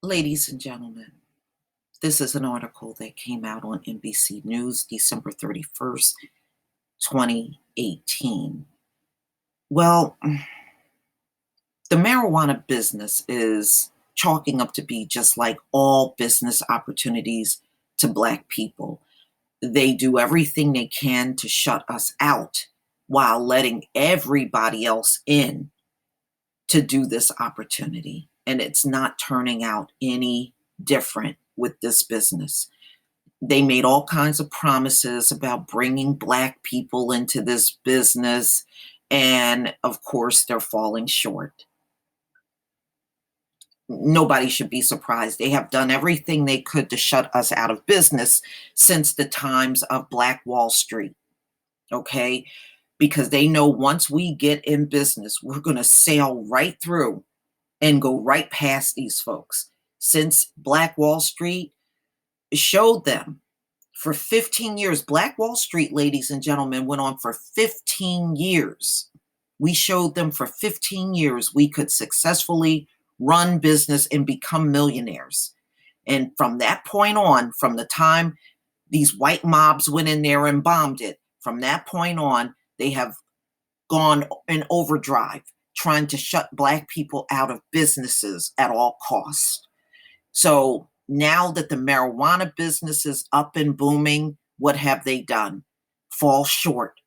Ladies and gentlemen, this is an article that came out on NBC News December 31st, 2018. Well, the marijuana business is chalking up to be just like all business opportunities to Black people. They do everything they can to shut us out while letting everybody else in to do this opportunity. And it's not turning out any different with this business. They made all kinds of promises about bringing Black people into this business. And of course, they're falling short. Nobody should be surprised. They have done everything they could to shut us out of business since the times of Black Wall Street. Okay? Because they know once we get in business, we're going to sail right through and go right past these folks. Since Black Wall Street showed them for 15 years, Black Wall Street, ladies and gentlemen, went on for 15 years. We showed them for 15 years we could successfully run business and become millionaires. And from that point on, from the time these white mobs went in there and bombed it, from that point on, they have gone in overdrive, trying to shut Black people out of businesses at all costs. So now that the marijuana business is up and booming, what have they done? Fall short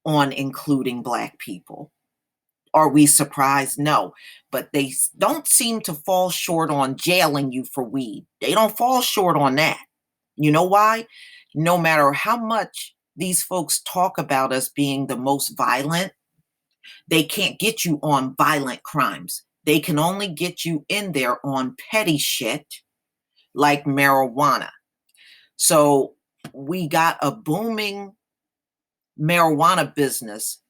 on including Black people. Are we surprised? No, but they don't seem to fall short on jailing you for weed. They don't fall short on that. You know why? No matter how much these folks talk about us being the most violent, they can't get you on violent crimes. They can only get you in there on petty shit like marijuana. So we got a booming marijuana business,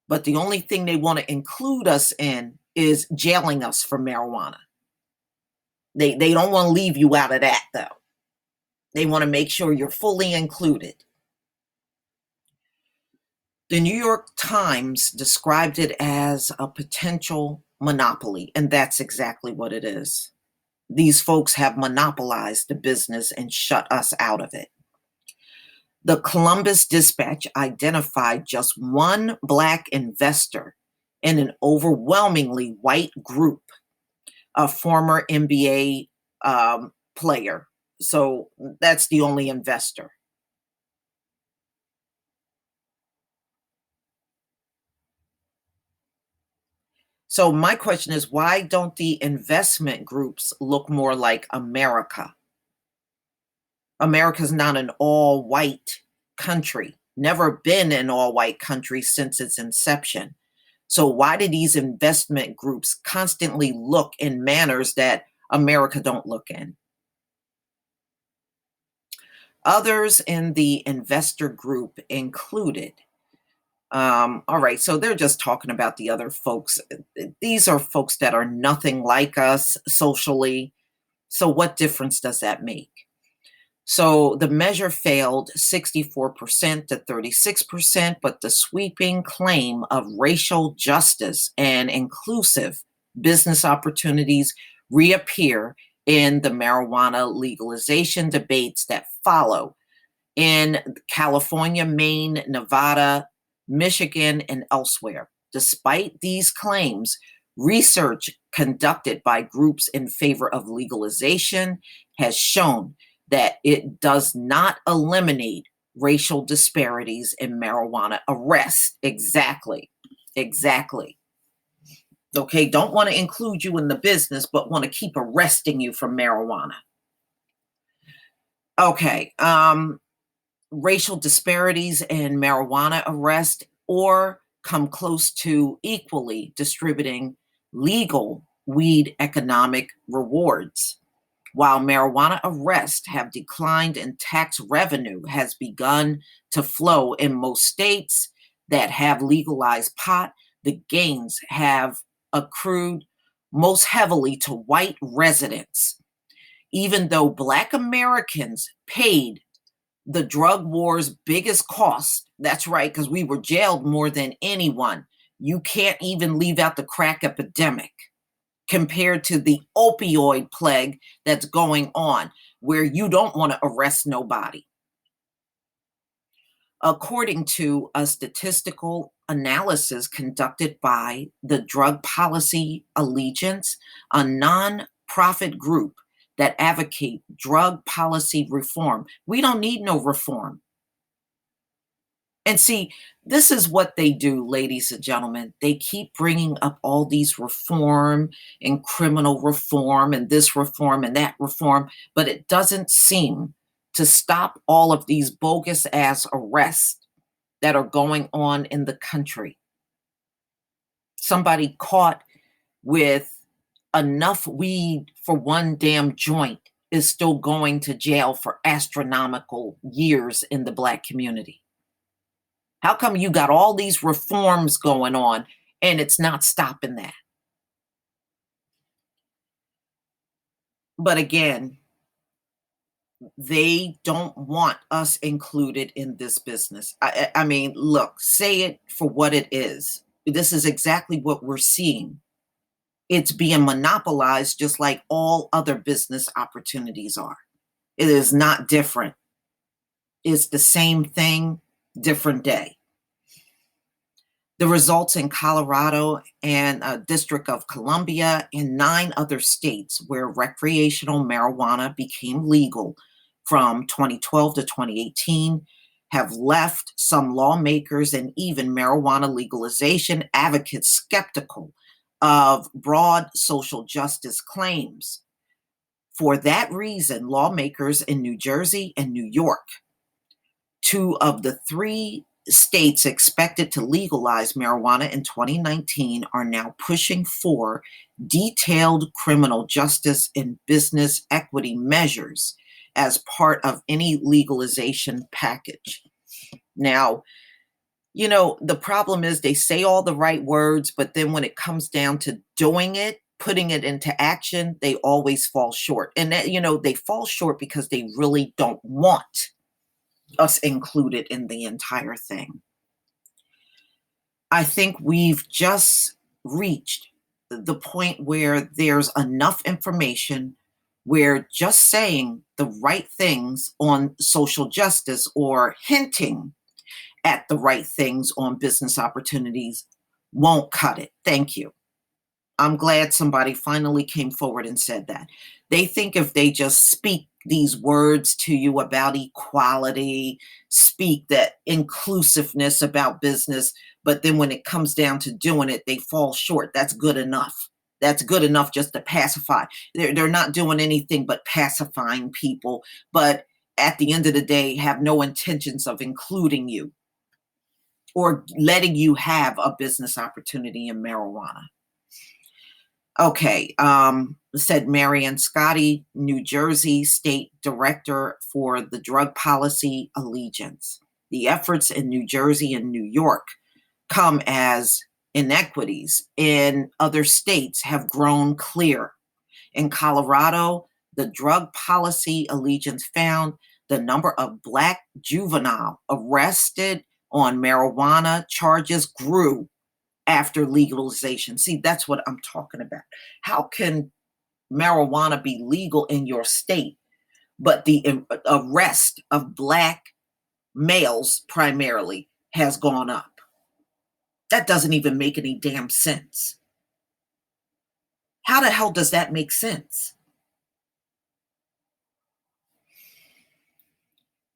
but the only thing they want to include us in is jailing us for marijuana. They don't want to leave you out of that, though. They want to make sure you're fully included. The New York Times described it as a potential monopoly, and that's exactly what it is. These folks have monopolized the business and shut us out of it. The Columbus Dispatch identified just one Black investor in an overwhelmingly white group, a former NBA player. So that's the only investor. So my question is, why don't the investment groups look more like America? America's not an all-white country, never been an all-white country since its inception. So why do these investment groups constantly look in manners that America don't look in? Others in the investor group included. All right, so they're just talking about the other folks. These are folks that are nothing like us socially. So what difference does that make? So the measure failed 64% to 36%, but the sweeping claim of racial justice and inclusive business opportunities reappear in the marijuana legalization debates that follow in California, Maine, Nevada, Michigan, and elsewhere. Despite these claims, research conducted by groups in favor of legalization has shown that it does not eliminate racial disparities in marijuana arrests. Exactly. Okay, don't want to include you in the business, but want to keep arresting you for marijuana. Okay, racial disparities in marijuana arrest or come close to equally distributing legal weed economic rewards. While marijuana arrests have declined and tax revenue has begun to flow in most states that have legalized pot, the gains have accrued most heavily to white residents. Even though Black Americans paid the drug war's biggest cost, that's right, because we were jailed more than anyone. You can't even leave out the crack epidemic. compared to the opioid plague that's going on, where you don't want to arrest nobody. According to a statistical analysis conducted by the Drug Policy Allegiance, a nonprofit group that advocate drug policy reform. We don't need no reform. And see, this is what they do, ladies and gentlemen. They keep bringing up all these reform and criminal reform and this reform and that reform, but it doesn't seem to stop all of these bogus ass arrests that are going on in the country. Somebody caught with enough weed for one damn joint is still going to jail for astronomical years in the Black community. How come you got all these reforms going on and it's not stopping that? But again, they don't want us included in this business. I mean, look, say it for what it is. This is exactly what we're seeing. It's being monopolized just like all other business opportunities are. It is not different. It's the same thing, different day. The results in Colorado and District of Columbia and 9 other states where recreational marijuana became legal from 2012 to 2018 have left some lawmakers and even marijuana legalization advocates skeptical of broad social justice claims. For that reason, lawmakers in New Jersey and New York, 2 of the 3 states expected to legalize marijuana in 2019, are now pushing for detailed criminal justice and business equity measures as part of any legalization package. Now, the problem is they say all the right words, but then when it comes down to doing it, putting it into action, they always fall short. And that, they fall short because they really don't want us included in the entire thing. I think we've just reached the point where there's enough information where just saying the right things on social justice or hinting at the right things on business opportunities won't cut it. Thank you. I'm glad somebody finally came forward and said that. They think if they just speak these words to you about equality, speak that inclusiveness about business, but then when it comes down to doing it, they fall short. That's good enough. That's good enough just to pacify. They're not doing anything but pacifying people, but at the end of the day, have no intentions of including you or letting you have a business opportunity in marijuana. Okay, said Marion Scotty, New Jersey State Director for the Drug Policy Allegiance. The efforts in New Jersey and New York come as inequities in other states have grown clear. In Colorado, the Drug Policy Allegiance found the number of Black juvenile arrested on marijuana charges grew after legalization. See, that's what I'm talking about. How can marijuana be legal in your state, but the arrest of Black males primarily has gone up? That doesn't even make any damn sense. How the hell does that make sense?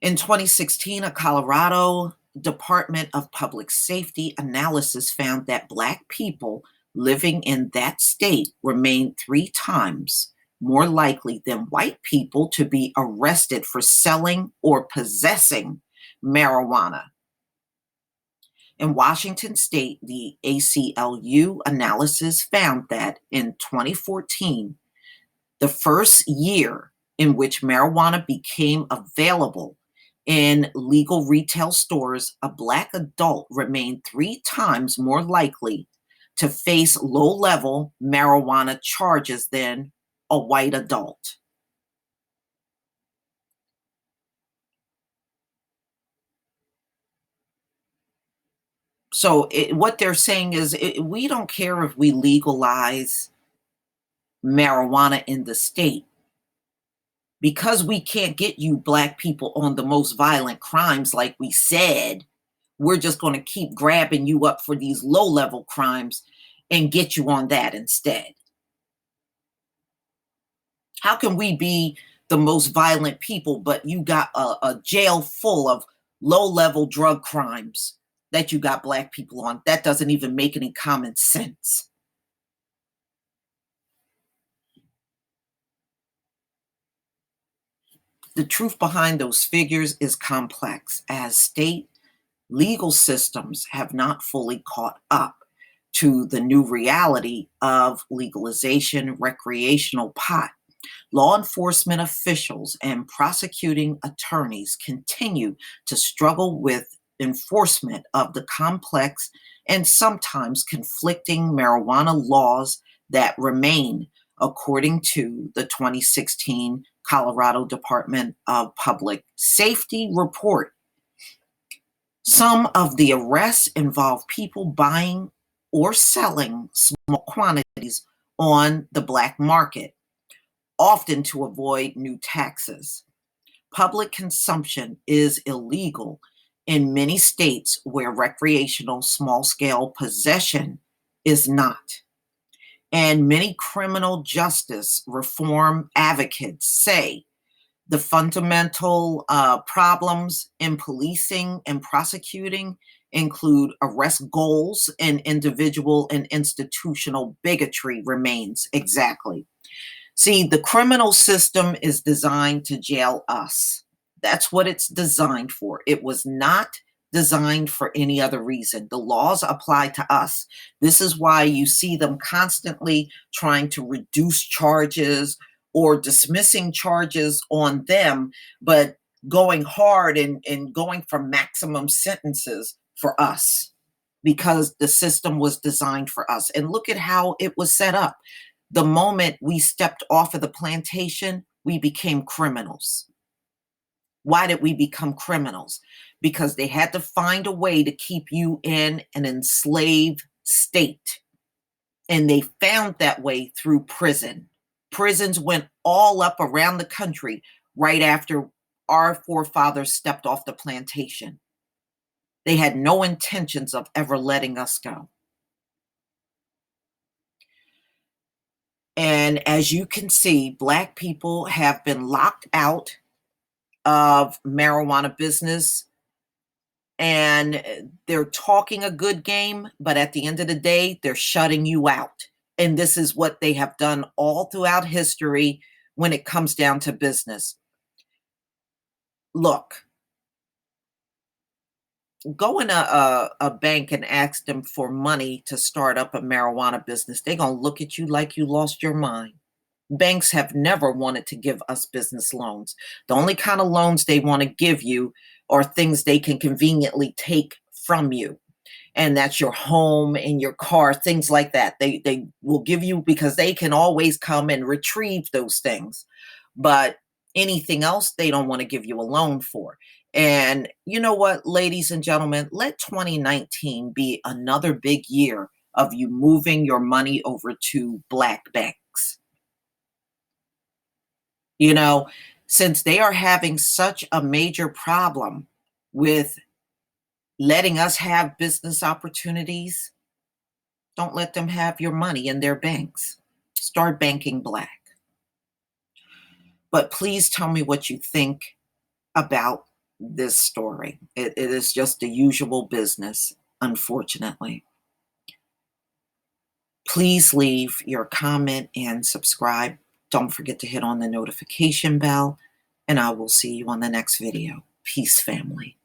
In 2016, a Colorado Department of Public Safety analysis found that Black people living in that state remained 3 times more likely than white people to be arrested for selling or possessing marijuana. In Washington state, the ACLU analysis found that in 2014, the first year in which marijuana became available in legal retail stores, a Black adult remained 3 times more likely to face low-level marijuana charges than a white adult. So what they're saying is we don't care if we legalize marijuana in the state. Because we can't get you Black people on the most violent crimes like we said, we're just going to keep grabbing you up for these low-level crimes and get you on that instead. How can we be the most violent people, but you got a jail full of low-level drug crimes that you got Black people on? That doesn't even make any common sense. The truth behind those figures is complex, as state legal systems have not fully caught up to the new reality of legalization recreational pot. Law enforcement officials and prosecuting attorneys continue to struggle with enforcement of the complex and sometimes conflicting marijuana laws that remain, according to the 2016 Colorado Department of Public Safety report. Some of the arrests involve people buying or selling small quantities on the black market, often to avoid new taxes. Public consumption is illegal in many states where recreational small-scale possession is not. And many criminal justice reform advocates say the fundamental problems in policing and prosecuting include arrest goals, and individual and institutional bigotry remains. Exactly. See, the criminal system is designed to jail us. That's what it's designed for. It was not designed for any other reason. The laws apply to us. This is why you see them constantly trying to reduce charges or dismissing charges on them, but going hard and going for maximum sentences for us, because the system was designed for us. And look at how it was set up. The moment we stepped off of the plantation, we became criminals. Why did we become criminals? Because they had to find a way to keep you in an enslaved state. And they found that way through prison. Prisons went all up around the country right after our forefathers stepped off the plantation. They had no intentions of ever letting us go. And as you can see, Black people have been locked out of marijuana business, and they're talking a good game, but at the end of the day, they're shutting you out. And this is what they have done all throughout history when it comes down to business. Look, go in a bank and ask them for money to start up a marijuana business. They're going to look at you like you lost your mind. Banks have never wanted to give us business loans. The only kind of loans they want to give you are things they can conveniently take from you. And that's your home and your car, things like that. They will give you because they can always come and retrieve those things. But anything else, they don't want to give you a loan for. And you know what, ladies and gentlemen, let 2019 be another big year of you moving your money over to Black banks. You know, since they are having such a major problem with letting us have business opportunities, don't let them have your money in their banks. Start banking Black. But please tell me what you think about this story. It is just the usual business, unfortunately. Please leave your comment and subscribe. Don't forget to hit on the notification bell, and I will see you on the next video. Peace, family.